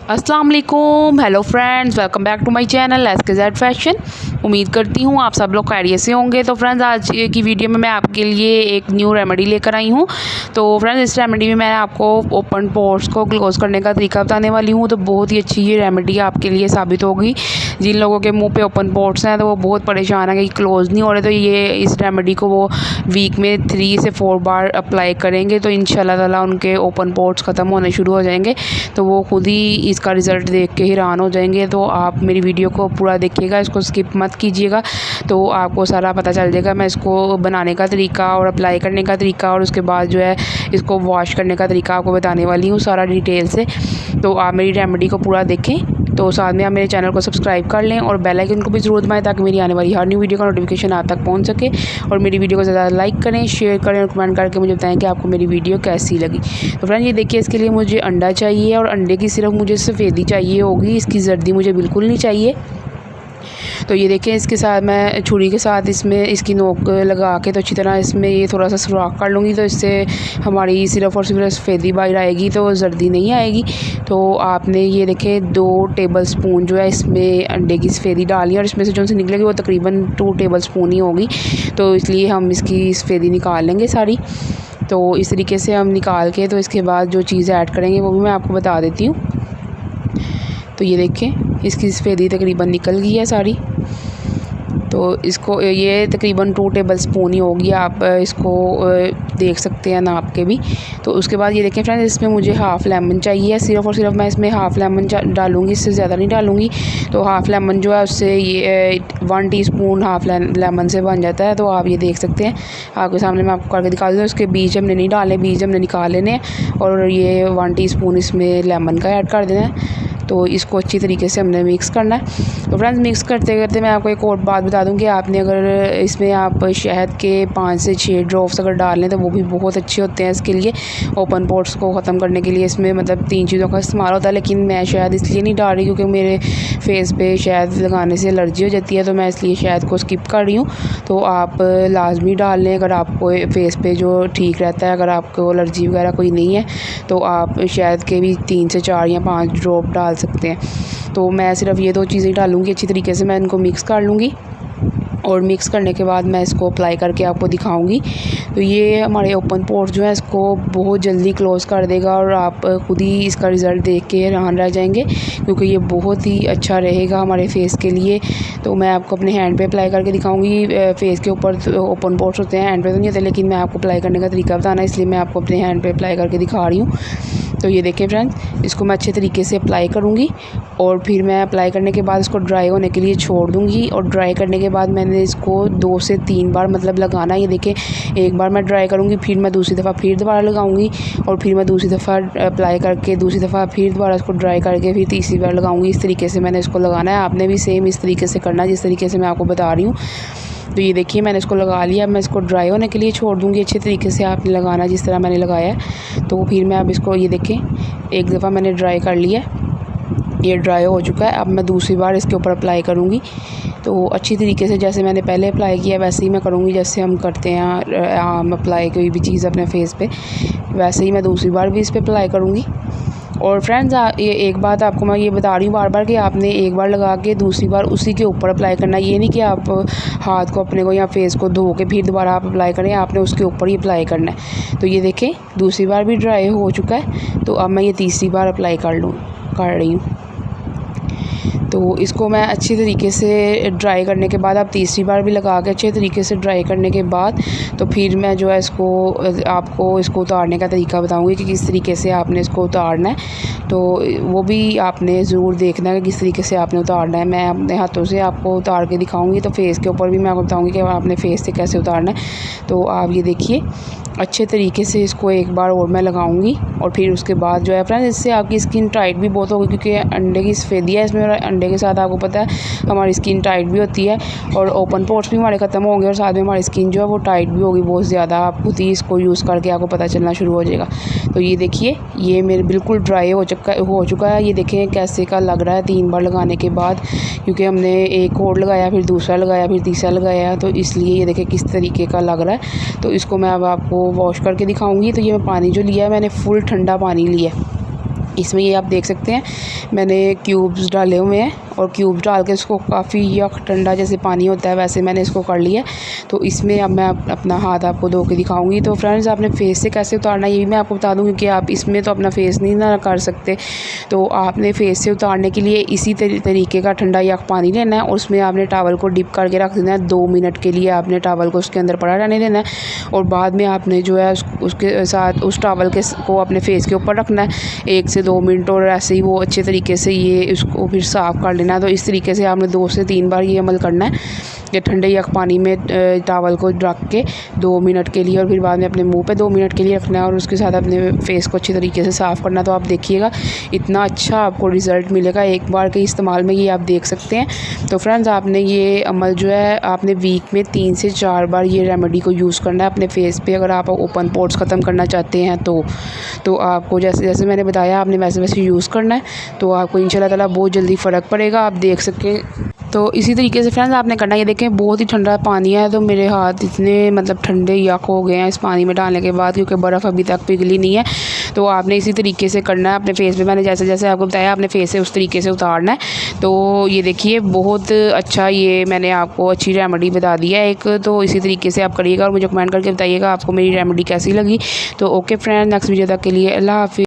अस्सलाम वालेकुम, hello friends, welcome back to my channel SKZ fashion. उम्मीद करती हूँ आप सब लोग खैरियत से होंगे। तो फ्रेंड्स, आज की वीडियो में मैं आपके लिए एक न्यू रेमेडी लेकर आई हूँ। तो फ्रेंड्स, इस रेमेडी में मैं आपको ओपन पोर्स को क्लोज़ करने का तरीका बताने वाली हूँ। तो बहुत ही अच्छी ये रेमेडी आपके लिए साबित होगी। जिन लोगों के मुँह पे ओपन पोर्स हैं तो वो बहुत परेशान है कि क्लोज़ नहीं हो रहे, तो ये इस रेमेडी को वो वीक में 3 से 4 बार अप्लाई करेंगे तो इंशाल्लाह ताला उनके ओपन पोर्स ख़त्म होने शुरू हो जाएंगे। तो वो खुद ही इसका रिज़ल्ट देख के हैरान हो जाएंगे। तो आप मेरी वीडियो को पूरा देखिएगा, इसको स्किप मत कीजिएगा, तो आपको सारा पता चल जाएगा। मैं इसको बनाने का तरीका और अप्लाई करने का तरीका और उसके बाद जो है इसको वॉश करने का तरीका आपको बताने वाली हूँ सारा डिटेल से। तो आप मेरी रेमेडी को पूरा देखें, तो साथ में आप मेरे चैनल को सब्सक्राइब कर लें और बेल आइकन को भी ज़रूर दबाएं ताकि मेरी आने वाली हर न्यू वीडियो का नोटिफिकेशन आप तक पहुंच सके। और मेरी वीडियो को ज़्यादा लाइक करें, शेयर करें और कमेंट करके मुझे बताएं कि आपको मेरी वीडियो कैसी लगी। तो फ्रेंड, ये देखिए, इसके लिए मुझे अंडा चाहिए और अंडे की सिर्फ मुझे सफ़ेदी चाहिए होगी, इसकी जर्दी मुझे बिल्कुल नहीं चाहिए। तो ये देखें, इसके साथ मैं छुरी के साथ इसमें इसकी नोक लगा के तो अच्छी तरह इसमें ये थोड़ा सा सुराख कर लूँगी। तो इससे हमारी सिर्फ़ और सिर्फ सफ़ेदी बाहर आएगी, तो जर्दी नहीं आएगी। तो आपने ये देखें 2 टेबल स्पून जो है इसमें अंडे की सफ़ेदी डाली और इसमें से जो से निकलेगी वो तकरीबन 2 टेबल स्पून ही होगी। तो इसलिए हम इसकी सफ़ेदी निकाल लेंगे सारी। तो इस तरीके से हम निकाल के तो इसके बाद जो चीज़ ऐड करेंगे वो भी मैं आपको बता देती हूँ। तो ये देखें, इसकी सफ़ेदी तकरीबन निकल गई है सारी। तो इसको ये तकरीबन 2 टेबल स्पून ही होगी, आप इसको देख सकते हैं नाप के भी। तो उसके बाद ये देखें फ्रेंड्स, इसमें मुझे हाफ़ लेमन चाहिए, सिर्फ़ और सिर्फ मैं इसमें हाफ़ लेमन डालूँगी, इससे ज़्यादा नहीं डालूँगी। तो हाफ़ लेमन जो है उससे ये 1 टीस्पून हाफ़ लेमन से बन जाता है। तो आप ये देख सकते हैं, आपके सामने मैं आपको करके दिखा दूँ। उसके बीज हमने नहीं डाले, बीज हमने निकाल लेने हैं और ये 1 टीस्पून इसमें लेमन का ऐड कर देना है। तो इसको अच्छी तरीके से हमने मिक्स करना है। तो फ्रेंड्स, मिक्स करते करते मैं आपको एक और बात बता दूं कि आपने अगर इसमें आप शहद के 5 से 6 ड्रॉप्स अगर डाल लें तो वो भी बहुत अच्छे होते हैं इसके लिए, ओपन पोर्स को ख़त्म करने के लिए। इसमें मतलब 3 चीज़ों का इस्तेमाल होता है, लेकिन मैं शहद इसलिए नहीं डाल रही क्योंकि मेरे फेस पे शहद लगाने से एलर्जी हो जाती है, तो मैं इसलिए शहद को स्किप कर रही हूँ। तो आप लाजमी डाल लें अगर आपको फेस पे जो ठीक रहता है। अगर आपको एलर्जी वगैरह कोई नहीं है तो आप शहद के भी 3 से 4 या 5 ड्रॉप डाल सकते हैं। तो मैं सिर्फ ये 2 चीज़ें डालूँगी, अच्छी तरीके से मैं इनको मिक्स कर लूँगी और मिक्स करने के बाद मैं इसको अप्लाई करके आपको दिखाऊंगी। तो ये हमारे ओपन पोर्स जो है इसको बहुत जल्दी क्लोज़ कर देगा और आप खुद ही इसका रिज़ल्ट देख के हैरान रह जाएंगे, क्योंकि ये बहुत ही अच्छा रहेगा हमारे फेस के लिए। तो मैं आपको अपने हैंड पे अप्लाई करके दिखाऊंगी। फेस के ऊपर ओपन पोर्स होते हैं, हैंड पे तो नहीं होते, लेकिन मैं आपको अप्लाई करने का तरीका बताना है, इसलिए मैं आपको अपने हैंड पे अप्लाई करके दिखा रही हूँ। तो ये देखें फ्रेंड्स, इसको मैं अच्छे तरीके से अप्लाई करूँगी और फिर मैं अप्लाई करने के बाद इसको ड्राई होने के लिए छोड़ दूँगी। और ड्राई करने के बाद मैंने इसको 2 से 3 बार मतलब लगाना। ये देखें, एक बार मैं ड्राई करूँगी, फिर मैं दूसरी दफ़ा फिर दोबारा लगाऊँगी और फिर मैं दूसरी दफ़ा अप्लाई करके दूसरी दफ़ा फिर दोबारा इसको ड्राई करके फिर तीसरी बार लगाऊँगी। इस तरीके से मैंने इसको लगाना है। आपने भी सेम इस तरीके से करना है जिस तरीके से मैं आपको बता रही हूँ। तो ये देखिए, मैंने इसको लगा लिया। मैं इसको ड्राई होने के लिए छोड़ दूँगी। अच्छे तरीके से आपने लगाना जिस तरह मैंने लगाया है। तो फिर मैं अब इसको ये देखें, एक दफ़ा मैंने ड्राई कर लिया, ये ड्राई हो चुका है। अब मैं दूसरी बार इसके ऊपर अप्लाई करूँगी। तो अच्छी तरीके से जैसे मैंने पहले अप्लाई किया वैसे ही मैं करूँगी, जैसे हम करते हैं आम अप्लाई कोई भी चीज़ अपने फेस पे, वैसे ही मैं दूसरी बार भी इस पर अप्लाई करूँगी। और फ्रेंड्स, ये एक बात आपको मैं ये बता रही हूँ बार बार कि आपने एक बार लगा के दूसरी बार उसी के ऊपर अप्लाई करना है। ये नहीं कि आप हाथ को अपने को या फेस को धो के फिर दोबारा आप अप्लाई करें, आपने उसके ऊपर ही अप्लाई करना है। तो ये देखें, दूसरी बार भी ड्राई हो चुका है। तो अब मैं ये तीसरी बार अप्लाई कर रही हूँ। तो इसको मैं अच्छी तरीके से ड्राई करने के बाद, आप तीसरी बार भी लगा के अच्छे तरीके से ड्राई करने के बाद तो फिर मैं जो है आपको इसको उतारने का तरीका बताऊंगी कि किस तरीके से आपने इसको उतारना है। तो वो भी आपने ज़रूर देखना है कि किस तरीके से आपने उतारना है। मैं अपने हाथों से आपको उतार के दिखाऊंगी, तो फेस के ऊपर भी मैं आपको बताऊँगी कि आपने फेस से कैसे उतारना है। तो आप ये देखिए, अच्छे तरीके से इसको एक बार और मैं लगाऊंगी और फिर उसके बाद जो है फ्रेंड्स, इससे आपकी स्किन टाइट भी बहुत होगी, क्योंकि अंडे की सफ़ेदी है इसमें और अंडे के साथ आपको पता है हमारी स्किन टाइट भी होती है और ओपन पोर्स भी हमारे ख़त्म होंगे और साथ में हमारी स्किन जो है वो टाइट भी होगी बहुत ज़्यादा। आप खुद ही इसको यूज़ करके आपको पता चलना शुरू हो जाएगा। तो ये देखिए, ये मेरे बिल्कुल ड्राई हो चुका है। ये देखें कैसे का लग रहा है 3 बार लगाने के बाद, क्योंकि हमने एक और लगाया, फिर दूसरा लगाया, फिर तीसरा लगाया, तो इसलिए ये देखें किस तरीके का लग रहा है। तो इसको मैं अब आपको वॉश करके दिखाऊंगी। तो ये मैं पानी जो लिया है, मैंने फुल ठंडा पानी लिया है। इसमें ये आप देख सकते हैं मैंने क्यूब्स डाले हुए हैं और क्यूब्स डाल के इसको काफ़ी यख ठंडा जैसे पानी होता है वैसे मैंने इसको कर लिया। तो इसमें अब मैं अपना हाथ आपको धो के दिखाऊंगी। तो फ्रेंड्स आपने फेस से कैसे उतारना है ये भी मैं आपको बता दूँ, क्योंकि आप इसमें तो अपना फेस नहीं ना कर सकते। तो आपने फेस से उतारने के लिए इसी तरीके का ठंडा यख पानी लेना है और उसमें आपने टॉवल को डिप करके रख देना है। 2 मिनट के लिए आपने टॉवल को उसके अंदर पड़ा रहने देना है और बाद में आपने जो है उसके साथ उस टॉवल को अपने फेस के ऊपर रखना है 1 से 2 मिनट, और ऐसे ही वो अच्छे तरीके से ये उसको फिर साफ़ कर लेना है। तो इस तरीके से आपने 2 से 3 बार ये अमल करना है कि ठंडे यख पानी में टॉवल को रख के 2 मिनट के लिए और फिर बाद में अपने मुंह पे 2 मिनट के लिए रखना है और उसके साथ अपने फेस को अच्छी तरीके से साफ़ करना। तो आप देखिएगा इतना अच्छा आपको रिज़ल्ट मिलेगा एक बार के इस्तेमाल में, ये आप देख सकते हैं। तो फ्रेंड्स आपने ये अमल जो है आपने वीक में 3 से 4 बार ये रेमेडी को यूज़ करना है अपने फेस पे, अगर आप ओपन पोर्स ख़त्म करना चाहते हैं तो आपको जैसे जैसे मैंने बताया आपने वैसे वैसे यूज़ करना है। तो आपको इंशाल्लाह ताला बहुत जल्दी फ़र्क पड़ेगा, आप देख सकते। तो इसी तरीके से फ्रेंड्स आपने करना, ये देखें बहुत ही ठंडा पानी है तो मेरे हाथ इतने मतलब ठंडे यक हो गए हैं इस पानी में डालने के बाद, क्योंकि बर्फ़ अभी तक पिघली नहीं है। तो आपने इसी तरीके से करना है अपने फेस पे, मैंने जैसे जैसे आपको बताया अपने फेस से उस तरीके से उतारना है। तो ये देखिए बहुत अच्छा, ये मैंने आपको अच्छी रेमेडी बता दी है एक। तो इसी तरीके से आप करिएगा और मुझे कमेंट करके बताइएगा आपको मेरी रेमेडी कैसी लगी। तो ओके फ्रेंड, नेक्स्ट वीडियो तक के लिए अल्लाह हाफ़िज़।